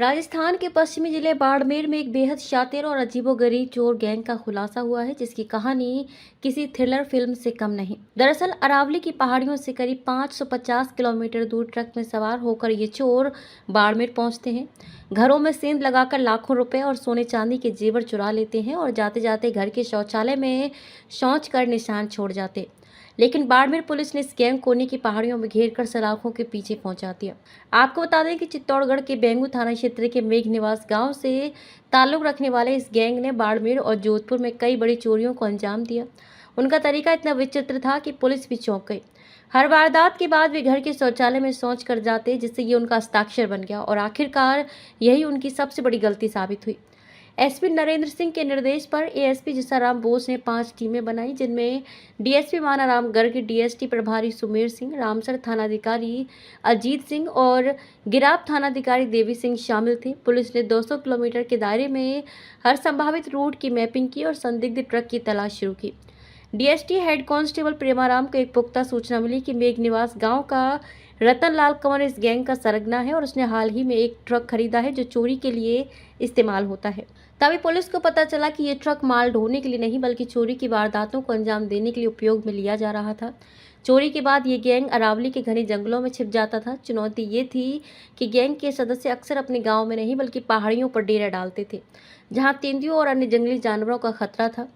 राजस्थान के पश्चिमी जिले बाड़मेर में एक बेहद शातिर और अजीबोगरीब चोर गैंग का खुलासा हुआ है, जिसकी कहानी किसी थ्रिलर फिल्म से कम नहीं। दरअसल अरावली की पहाड़ियों से करीब 550 किलोमीटर दूर ट्रक में सवार होकर ये चोर बाड़मेर पहुंचते हैं। घरों में सेंध लगाकर लाखों रुपए और सोने चांदी के जेवर चुरा लेते हैं और जाते जाते घर के शौचालय में शौच कर निशान छोड़ जाते। लेकिन बाड़मेर पुलिस ने इस गैंग को उन्हीं की पहाड़ियों में घेर कर सलाखों के पीछे पहुंचा दिया। आपको बता दें कि चित्तौड़गढ़ के बेंगू थाना क्षेत्र के मेघ निवास गांव से ताल्लुक रखने वाले इस गैंग ने बाड़मेर और जोधपुर में कई बड़ी चोरियों को अंजाम दिया। उनका तरीका इतना विचित्र था कि पुलिस भी चौंक गई। हर वारदात के बाद वे घर के शौचालय में शौच कर जाते, जिससे ये उनका हस्ताक्षर बन गया और आखिरकार यही उनकी सबसे बड़ी गलती साबित हुई। एसपी नरेंद्र सिंह के निर्देश पर एएसपी जिसाराम बोस ने 5 टीमें बनाई, जिनमें डीएसपी मानाराम गर्ग, डीएसटी प्रभारी सुमेर सिंह, रामसर थानाधिकारी अजीत सिंह और गिराब थानाधिकारी देवी सिंह शामिल थे। पुलिस ने 200 किलोमीटर के दायरे में हर संभावित रूट की मैपिंग की और संदिग्ध ट्रक की तलाश शुरू की। डीएसटी हेड कांस्टेबल प्रेमाराम को एक पुख्ता सूचना मिली कि मेघ निवास गाँव का रतन लाल कंवर इस गैंग का सरगना है और उसने हाल ही में एक ट्रक खरीदा है जो चोरी के लिए इस्तेमाल होता है। तभी पुलिस को पता चला कि ये ट्रक माल ढोने के लिए नहीं बल्कि चोरी की वारदातों को अंजाम देने के लिए उपयोग में लिया जा रहा था। चोरी के बाद ये गैंग अरावली के घने जंगलों में छिप जाता था। चुनौती ये थी कि गैंग के सदस्य अक्सर अपने गाँव में नहीं बल्कि पहाड़ियों पर डेरा डालते थे, जहाँ तेंदुओं और अन्य जंगली जानवरों का खतरा था।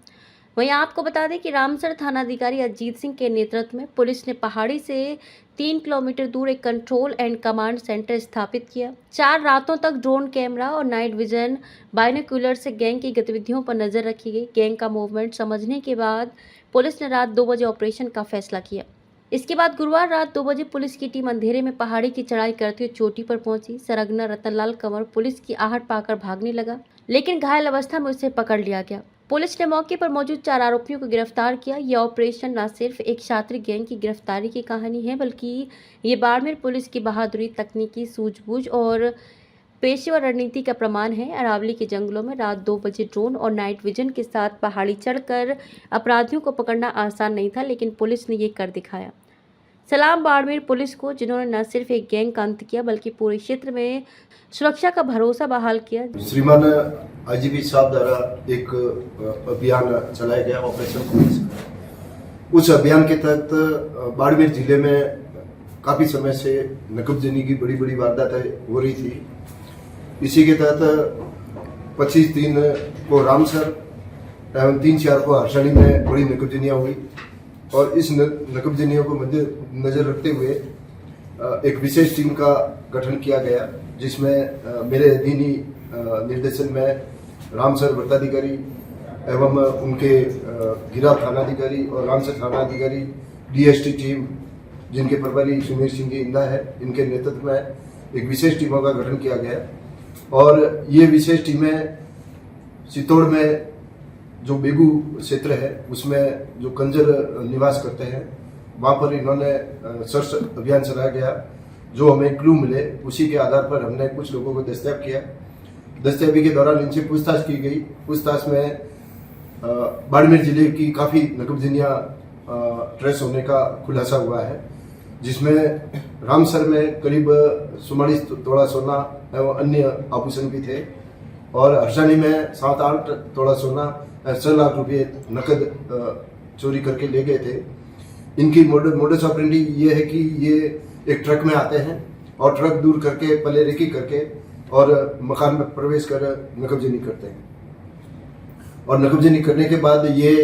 वहीं आपको बता दें कि रामसर थानाधिकारी अजीत सिंह के नेतृत्व में पुलिस ने पहाड़ी से 3 किलोमीटर दूर एक कंट्रोल एंड कमांड सेंटर स्थापित किया। 4 रातों तक ड्रोन कैमरा और नाइट विजन बाइनोक्यूलर से गैंग की गतिविधियों पर नजर रखी गई। गैंग का मूवमेंट समझने के बाद पुलिस ने रात 2 बजे ऑपरेशन का फैसला किया। इसके बाद गुरुवार रात 2 बजे पुलिस की टीम अंधेरे में पहाड़ी की चढ़ाई करते हुए चोटी पर पहुंची। सरगना रतनलाल कंवर पुलिस की आहट पाकर भागने लगा, लेकिन घायल अवस्था में उसे पकड़ लिया गया। पुलिस ने मौके पर मौजूद 4 आरोपियों को गिरफ्तार किया। यह ऑपरेशन न सिर्फ एक शातिर गैंग की गिरफ्तारी की कहानी है, बल्कि ये बाड़मेर पुलिस की बहादुरी, तकनीकी सूझबूझ और पेशेवर रणनीति का प्रमाण है। अरावली के जंगलों में रात 2 बजे ड्रोन और नाइट विजन के साथ पहाड़ी चढ़कर अपराधियों को पकड़ना आसान नहीं था, लेकिन पुलिस ने ये कर दिखाया। सलाम बाड़मेर पुलिस को, जिन्होंने न सिर्फ एक गैंग का अंत किया बल्कि पूरे क्षेत्र में सुरक्षा का भरोसा बहाल किया। श्रीमान आईजीपी साहब द्वारा एक अभियान चलाया गया, ऑपरेशन पुलिस। उस अभियान के तहत बाड़मेर जिले में काफी समय से नकबजनी की बड़ी बड़ी वारदातें हो रही थी। इसी के तहत 25/3 को रामसर एवं 3/4 को हर्षणी में बड़ी नकबजनियां हुई और इस नकबजनियों को नजर रखते हुए एक विशेष टीम का गठन किया गया, जिसमें मेरे अधीनी निर्देशन में रामसर वृत्ताधिकारी एवं उनके गिराब थानाधिकारी और रामसर थानाधिकारी, डीएसटी टीम जिनके प्रभारी सुमेर सिंह की इंदा है, इनके नेतृत्व में एक विशेष टीमों का गठन किया गया। और ये विशेष टीमें चित्तौड़ में जो बेगू क्षेत्र है उसमें जो कंजर निवास करते हैं वहाँ पर इन्होंने सर्च अभियान चलाया गया। जो हमें क्लू मिले उसी के आधार पर हमने कुछ लोगों को दस्तयाब किया। दस्तयाबी के दौरान इनसे पूछताछ की गई। पूछताछ में बाड़मेर जिले की काफ़ी नकबजनियाँ ट्रेस होने का खुलासा हुआ है, जिसमें रामसर में करीब 44 तोला सोना एवं अन्य आभूषण भी थे और हर्षणी में 7-8 तोला सोना 6 लाख रुपये नकद चोरी करके ले गए थे। इनकी मोडस ऑपरेंडी ये है कि ये एक ट्रक में आते हैं और ट्रक दूर करके पले रेकी करके और मकान में प्रवेश कर नकबजनी करते हैं और नकबजनी करने के बाद ये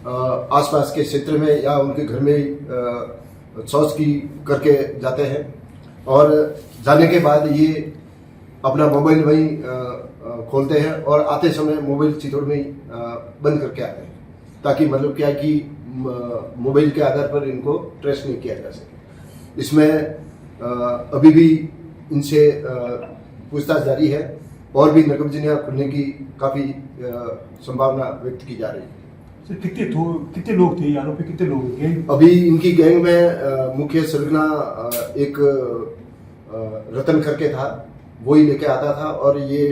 आसपास के क्षेत्र में या उनके घर में शौच की करके जाते हैं और जाने के बाद ये अपना मोबाइल वहीं खोलते हैं और आते समय मोबाइल चित्तौड़ में बंद करके आते हैं, ताकि मतलब क्या है कि मोबाइल के आधार पर इनको ट्रेस नहीं किया जा सके। इसमें अभी भी इनसे पूछताछ जारी है और भी नकबजनियाँ खुलने की काफ़ी संभावना व्यक्त की जा रही है। कितने लोग थे आरोपी, कितने लोग गैंग? अभी इनकी गैंग में मुख्य सरगना एक रतन करके था, वही लेके आता था और ये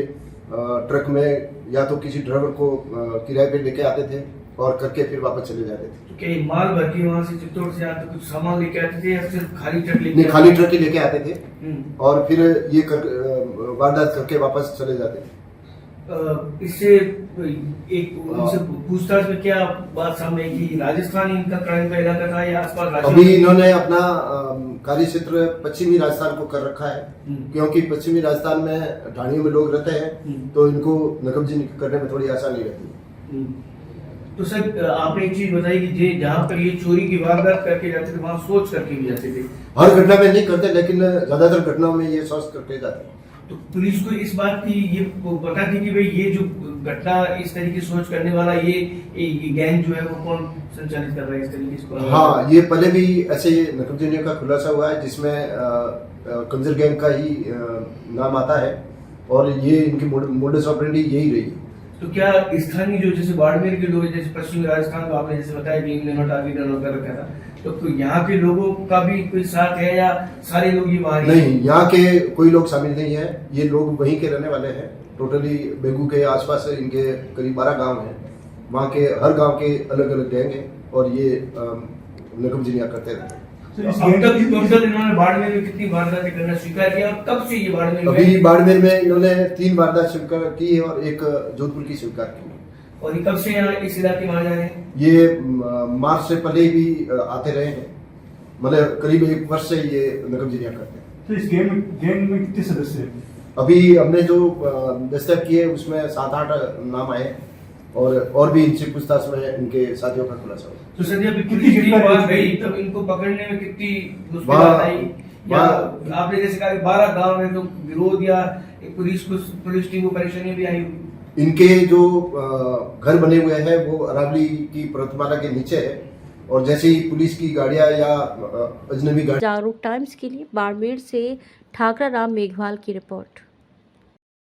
ट्रक में या तो किसी ड्राइवर को किराए पे लेके आते थे और करके फिर वापस चले जाते थे। तो क्या ये माल भर के वहाँ से चित्तौड़ से आते कुछ सामान लेके आते थे या सिर्फ खाली ट्रक लेके नहीं, खाली ट्रक ही लेके आते थे हम्म। और फिर ये वारदात करके वापस चले जाते थे। इससे एक उनसे पूछताछ में क्या बात सामने आई कि राजस्थान इनका क्राइम का इलाका था या आसपास राजस्थान? अभी इन्होंने अपना कार्य क्षेत्र पश्चिमी राजस्थान को कर रखा है, क्योंकि पश्चिमी राजस्थान में ढाणियों में लोग रहते हैं तो इनको नकबजी करने में थोड़ी आसानी रहती है। तो सर आपने एक चीज बताई कि जहाँ पर ये चोरी की वारदात करके जाते थे वहाँ सोच करके भी जाते थे। हर घटना में नहीं करते, लेकिन ज्यादातर घटनाओं में ये सोच करके जाते हैं। तो पुलिस को इस बात की ये पता थी कि भाई ये जो घटना इस तरीके से सोच करने वाला ये गैंग जो है वो कौन संचालित कर रहा है इस तरीके से? हाँ, ये पहले भी ऐसे नकबजनियों का खुलासा हुआ है जिसमें कंजर गैंग का ही नाम आता है और ये इनकी मोडस ऑपरेंडी यही रही है। तो क्या स्थानीय जो जैसे बाड़मेर के लोग जैसे पश्चिमी राजस्थान को आपने जैसे बताया कि इन्होंने टारगेट कर रखा था, तो यहाँ के लोगों का भी कोई साथ है या सारे लोग ही वहाँ नहीं, यहाँ के कोई लोग शामिल नहीं है, ये लोग वहीं के रहने वाले हैं। टोटली बेगू के आसपास इनके करीब 12 गांव हैं, वहाँ के हर गांव के अलग अलग गैंग हैं और ये नकबजनियाँ करते रहते हैं। अब तक इन्होंने बाड़मेर में कितनी वारदातें करना स्वीकार किया और कब से ये बाड़मेर में? अभी बाड़मेर में इन्होंने 3 वारदात स्वीकार की है और एक जोधपुर की स्वीकार की है। और ये कब से यहाँ इस इलाके में आ जा रहे हैं? ये मार्च से पहले भी आते रहे हैं, मतलब करीब 1 वर्ष से ये नकबजनियाँ करते हैं। तो इस गैंग में कितने सदस्य हैं? अभी हमने जो दस्तक किए उसमें 7-8 नाम आए और भी इनसे पूछताछ में इनके साथियों का खुलासा हुआ। तो सर जब पुलिस की बात गई तब इनको पकड़ने में कितनी मुश्किलात आई? या आपने जैसे कहा 12 गांव में तो विरोध या पुलिस टीम को परेशानी भी आई? इनके जो घर बने हुए हैं वो अरावली की पर्वतमाला के नीचे है और जैसे ही पुलिस की गाड़ियां या अजनबी गाड़ी। जागरूक टाइम्स के लिए बाड़मेर से ठाकरा राम मेघवाल की रिपोर्ट।